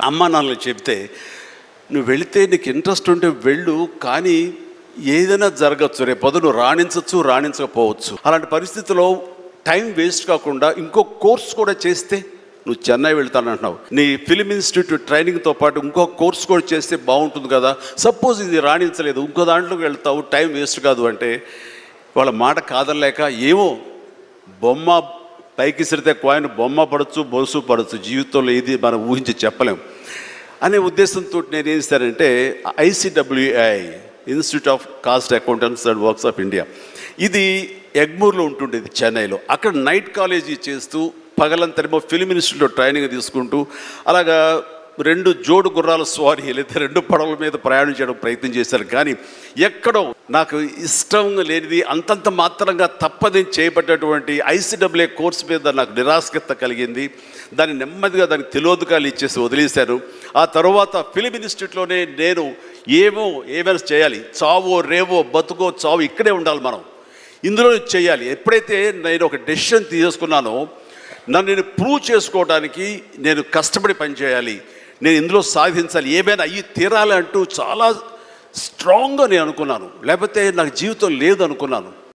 అమ్మ నాన్నలు చెప్తే నువ్వు వెళితే నీకు ఇంట్రెస్ట్ ఉంటే వెళ్ళు, కానీ ఏదైనా జరగచ్చు, రేపు పొద్దున రాణించవచ్చు రాణించకపోవచ్చు. అలాంటి పరిస్థితిలో టైం వేస్ట్ కాకుండా ఇంకో కోర్స్ కూడా చేస్తే, నువ్వు చెన్నై వెళ్తానంటున్నావు, నీ ఫిలిం ఇన్స్టిట్యూట్ ట్రైనింగ్తో పాటు ఇంకో కోర్స్ కూడా చేస్తే బాగుంటుంది కదా. సపోజ్ ఇది రాణించలేదు, ఇంకో దాంట్లోకి వెళ్తావు, టైం వేస్ట్ కాదు అంటే వాళ్ళ మాట కాదనలేక, ఏమో బొమ్మ పైకి ఇసిరితే కాయిన్ బొమ్మ పడవచ్చు, బొలుసు పడవచ్చు, జీవితంలో ఏది మనం ఊహించి చెప్పలేం అనే ఉద్దేశంతో నేను ఏం చేశానంటే ICWI institute of cost accountants and works of India, ఇది ఎగ్మూర్లో ఉంటుండేది చెన్నైలో. అక్కడ నైట్ కాలేజీ చేస్తూ పగలంతరేమో ఫిలిం ఇన్స్టిట్యూట్లో ట్రైనింగ్ తీసుకుంటూ అలాగా 2 జోడు గుర్రాల స్వారీ లేదా 2 పడవల మీద ప్రయాణం చేయడం ప్రయత్నం చేశారు. కానీ ఎక్కడో నాకు ఇష్టం లేనిది, అంతంత మాత్రంగా తప్పదని చేయబడ్డటువంటి ICWI కోర్స్ మీద నాకు నిరాశక్త కలిగింది. దాన్ని నెమ్మదిగా దానికి తెలియదుకాలు ఇచ్చేసి వదిలేశాను. ఆ తర్వాత ఫిలిం ఇన్స్టిట్యూట్లోనే నేను ఏమైనా చేయాలి, చావో రేవో బతుకో చావు ఇక్కడే ఉండాలి, మనం ఇందులో చేయాలి. ఎప్పుడైతే నేను ఒక డెసిషన్ తీసుకున్నానో, నన్ను నేను ప్రూవ్ చేసుకోవడానికి నేను కష్టపడి పనిచేయాలి, నేను ఇందులో సాధించాలి, ఏమైనా అయ్యి తీరాలి అంటూ చాలా స్ట్రాంగ్గా నేను అనుకున్నాను. లేకపోతే నాకు జీవితం లేదు అనుకున్నాను.